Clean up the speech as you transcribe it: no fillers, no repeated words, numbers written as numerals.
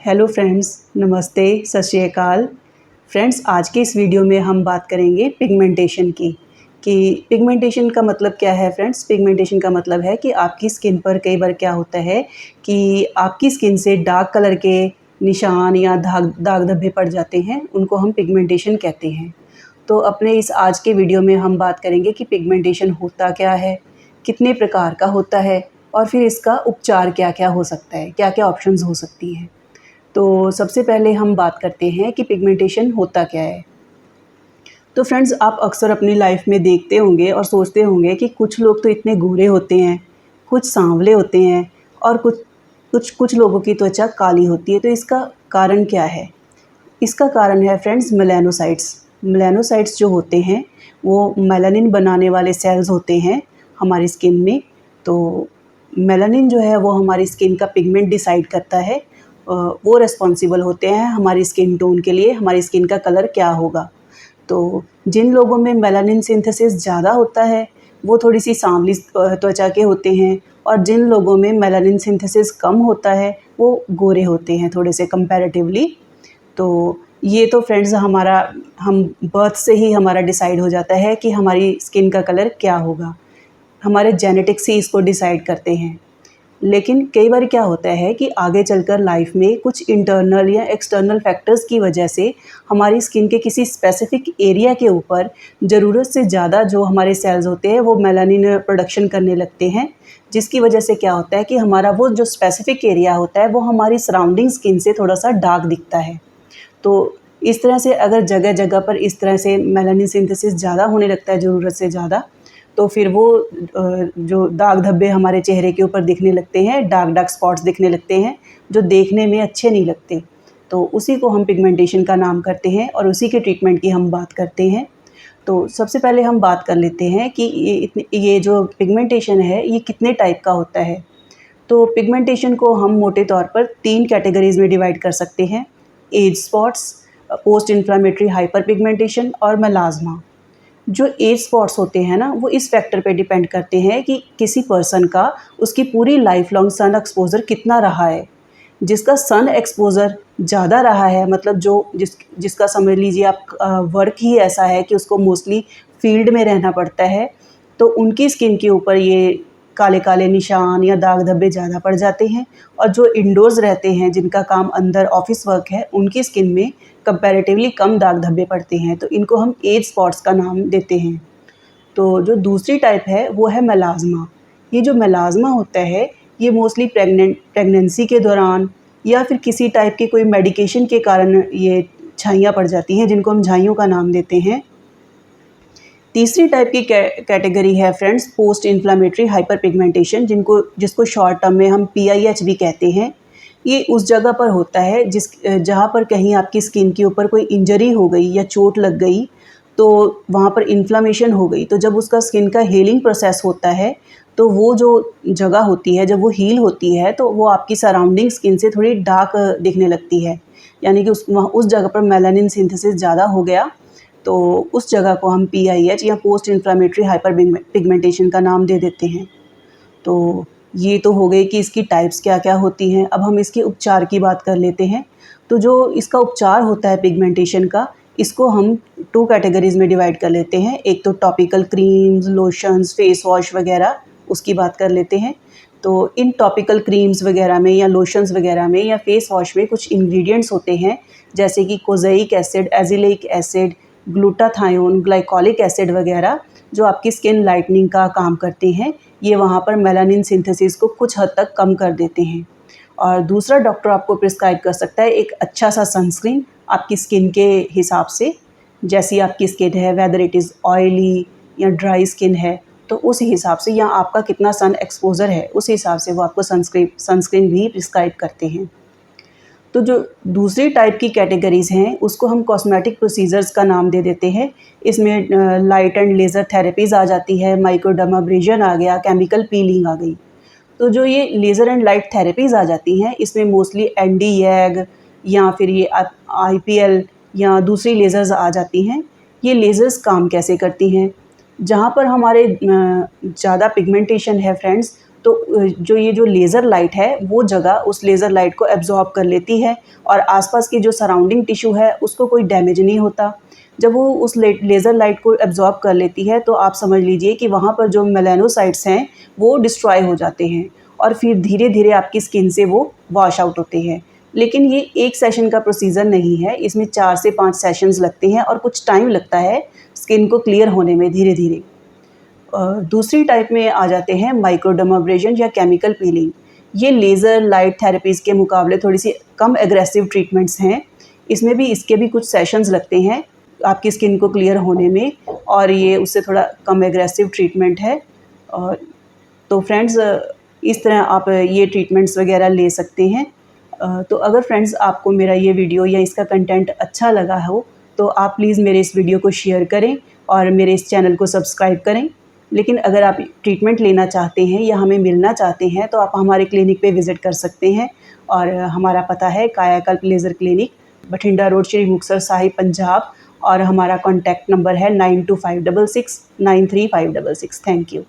Hello friends, नमस्ते, सत श्री अकाल। फ्रेंड्स, आज के इस वीडियो में हम बात करेंगे पिगमेंटेशन की कि पिगमेंटेशन का मतलब क्या है। फ्रेंड्स, पिगमेंटेशन का मतलब है कि आपकी स्किन पर कई बार क्या होता है कि आपकी स्किन से डार्क कलर के निशान या दाग दाग धब्बे पड़ जाते हैं, उनको हम पिगमेंटेशन कहते हैं। तो अपने इस आज के वीडियो में हम बात करेंगे कि पिगमेंटेशन होता क्या है, कितने प्रकार का होता है और फिर इसका उपचार क्या-क्या हो सकता है, क्या-क्या ऑप्शंस हो सकती हैं। तो सबसे पहले हम बात करते हैं कि पिगमेंटेशन होता क्या है। तो फ्रेंड्स, आप अक्सर अपनी लाइफ में देखते होंगे और सोचते होंगे कि कुछ लोग तो इतने गोरे होते हैं, कुछ सांवले होते हैं और कुछ लोगों की त्वचा काली होती है। तो इसका कारण क्या है? इसका कारण है फ्रेंड्स मेलानोसाइट्स। मेलानोसाइट्स जो होते हैं वो मेलानिन बनाने वाले सेल्स होते हैं हमारी स्किन में। तो मेलानिन जो है वो हमारी स्किन का पिगमेंट डिसाइड करता है। वो रिस्पॉन्सिबल होते हैं हमारी स्किन टोन के लिए, हमारी स्किन का कलर क्या होगा। तो जिन लोगों में मेलानिन सिंथेसिस ज़्यादा होता है वो थोड़ी सी सांवली त्वचा के होते हैं, और जिन लोगों में मेलानिन सिंथेसिस कम होता है वो गोरे होते हैं थोड़े से कंपैरेटिवली। तो ये तो फ्रेंड्स हम बर्थ से ही हमारा डिसाइड हो जाता है कि हमारी स्किन का कलर क्या होगा। हमारे जेनेटिक्स ही इसको डिसाइड करते हैं। लेकिन कई बार क्या होता है कि आगे चलकर लाइफ में कुछ इंटरनल या एक्सटर्नल फैक्टर्स की वजह से हमारी स्किन के किसी स्पेसिफिक एरिया के ऊपर ज़रूरत से ज़्यादा जो हमारे सेल्स होते हैं वो मेलानिन प्रोडक्शन करने लगते हैं, जिसकी वजह से क्या होता है कि हमारा वो जो स्पेसिफिक एरिया होता है वो हमारी सराउंडिंग स्किन से थोड़ा सा डार्क दिखता है। तो इस तरह से अगर जगह जगह पर इस तरह से मेलानिन सिंथेसिस ज़्यादा होने लगता है ज़रूरत से ज़्यादा, तो फिर वो जो दाग धब्बे हमारे चेहरे के ऊपर दिखने लगते हैं, डार्क डार्क स्पॉट्स दिखने लगते हैं जो देखने में अच्छे नहीं लगते। तो उसी को हम पिगमेंटेशन का नाम करते हैं और उसी के ट्रीटमेंट की हम बात करते हैं। तो सबसे पहले हम बात कर लेते हैं कि ये जो पिगमेंटेशन है ये कितने टाइप का होता है। तो पिगमेंटेशन को हम मोटे तौर पर 3 कैटेगरीज़ में डिवाइड कर सकते हैं: as spots, post inflammatory hyper pigmentation और मेलाज़्मा। जो एज स्पॉट्स होते हैं ना, वो इस फैक्टर पे डिपेंड करते हैं कि किसी पर्सन का उसकी पूरी लाइफ लॉन्ग सन एक्सपोज़र कितना रहा है। जिसका सन एक्सपोज़र ज़्यादा रहा है, मतलब जिसका समझ लीजिए आप वर्क ही ऐसा है कि उसको मोस्टली फील्ड में रहना पड़ता है, तो उनकी स्किन के ऊपर ये काले-काले निशान या दाग धब्बे ज़्यादा पड़ जाते हैं। और जो इंडोर्स रहते हैं, जिनका काम अंदर ऑफिस वर्क है, उनकी स्किन में कंपैरेटिवली कम दाग धब्बे पड़ते हैं, तो इनको हम एज स्पॉट्स का नाम देते हैं। तो जो दूसरी टाइप है वो है मेलाज़्मा। ये जो मेलाज़्मा होता है ये मोस्टली प्रेगनेंसी के दौरान या फिर किसी टाइप की कोई मेडिकेशन के कारण ये छाइयाँ पड़ जाती हैं, जिनको हम झाइयों का नाम देते हैं। तीसरी टाइप की कैटेगरी है friends post inflammatory hyper pigmentation, जिसको शॉर्ट टर्म में हम PIH भी कहते हैं। ये उस जगह पर होता है जहाँ पर कहीं आपकी स्किन के ऊपर कोई इंजरी हो गई या चोट लग गई, तो वहाँ पर इन्फ्लेमेशन हो गई। तो जब उसका स्किन का हीलिंग प्रोसेस होता है, तो वो जो जगह होती है जब वो हील होती है तो वो आपकी सराउंडिंग स्किन से थोड़ी डार्क दिखने लगती है। यानी कि उस जगह पर मेलानिन सिंथेसिस ज़्यादा हो गया, तो उस जगह को हम PIH या पोस्ट इन्फ्लेमेटरी हाइपर पिगमेंटेशन का नाम दे देते हैं। तो ये तो हो गई कि इसकी टाइप्स क्या-क्या होती हैं। अब हम इसके उपचार की बात कर लेते हैं। तो जो इसका उपचार होता है पिगमेंटेशन का, इसको हम 2 कैटेगरीज़ में डिवाइड कर लेते हैं। एक तो topical creams, lotions, face wash वगैरह, उसकी बात कर लेते हैं। तो इन टॉपिकल क्रीम्स वगैरह में या लोशंस वगैरह में या फेस वॉश में कुछ इंग्रेडिएंट्स होते हैं, जैसे कि kojic acid, azelaic acid, glutathione, glycolic acid वगैरह, जो आपकी स्किन लाइटनिंग का काम करते हैं। ये वहाँ पर मेलानिन सिंथेसिस को कुछ हद तक कम कर देते हैं। और दूसरा, डॉक्टर आपको प्रिस्क्राइब कर सकता है एक अच्छा सा सनस्क्रीन आपकी स्किन के हिसाब से। जैसी आपकी स्किन है, वेदर इट इज़ ऑयली या ड्राई स्किन है, तो उस हिसाब से, या आपका कितना सन एक्सपोज़र है, उस हिसाब से वो आपको सनस्क्रीन भी प्रिस्क्राइब करते हैं। तो जो दूसरी टाइप की कैटेगरीज़ हैं उसको हम कॉस्मेटिक प्रोसीजर्स का नाम दे देते हैं। इसमें लाइट एंड लेज़र थेरेपीज़ आ जाती है, माइक्रोडर्माब्रेशन आ गया, केमिकल पीलिंग आ गई। तो जो ये लेज़र एंड लाइट थेरेपीज़ आ जाती हैं, इसमें मोस्टली ND-YAG या फिर ये IPL या दूसरी लेज़र्स आ जाती हैं। ये लेज़र्स काम कैसे करती हैं? जहाँ पर हमारे ज़्यादा पिगमेंटेशन है फ्रेंड्स, तो जो लेज़र लाइट है वो जगह उस लेज़र लाइट को एब्जॉर्ब कर लेती है और आसपास की जो सराउंडिंग टिश्यू है उसको कोई डैमेज नहीं होता। जब वो उस लेज़र लाइट को एब्जॉर्ब कर लेती है तो आप समझ लीजिए कि वहाँ पर जो मेलानोसाइट्स हैं वो डिस्ट्रॉय हो जाते हैं और फिर धीरे धीरे आपकी स्किन से वो वॉश आउट होते हैं। लेकिन ये एक सेशन का प्रोसीजर नहीं है, इसमें 4 से 5 सेशंस लगते हैं और कुछ टाइम लगता है स्किन को क्लियर होने में धीरे धीरे। दूसरी टाइप में आ जाते हैं माइक्रोडर्माब्रेशन या केमिकल पीलिंग। ये लेज़र लाइट थेरेपीज़ के मुकाबले थोड़ी सी कम एग्रेसिव ट्रीटमेंट्स हैं। इसमें भी इसके भी कुछ सेशंस लगते हैं आपकी स्किन को क्लियर होने में और ये उससे थोड़ा कम एग्रेसिव ट्रीटमेंट है। और तो फ्रेंड्स इस तरह आप ये ट्रीटमेंट्स वगैरह ले सकते हैं। तो अगर फ्रेंड्स आपको मेरा ये वीडियो या इसका कंटेंट अच्छा लगा हो तो आप प्लीज़ मेरे इस वीडियो को शेयर करें और मेरे इस चैनल को सब्सक्राइब करें। लेकिन अगर आप ट्रीटमेंट लेना चाहते हैं या हमें मिलना चाहते हैं तो आप हमारे क्लिनिक पे विज़िट कर सकते हैं और हमारा पता है कायाकल्प laser clinic, Bathinda road, Shri Muktsar Sahib, Punjab. और हमारा कॉन्टैक्ट नंबर है 9256693566। Thank you.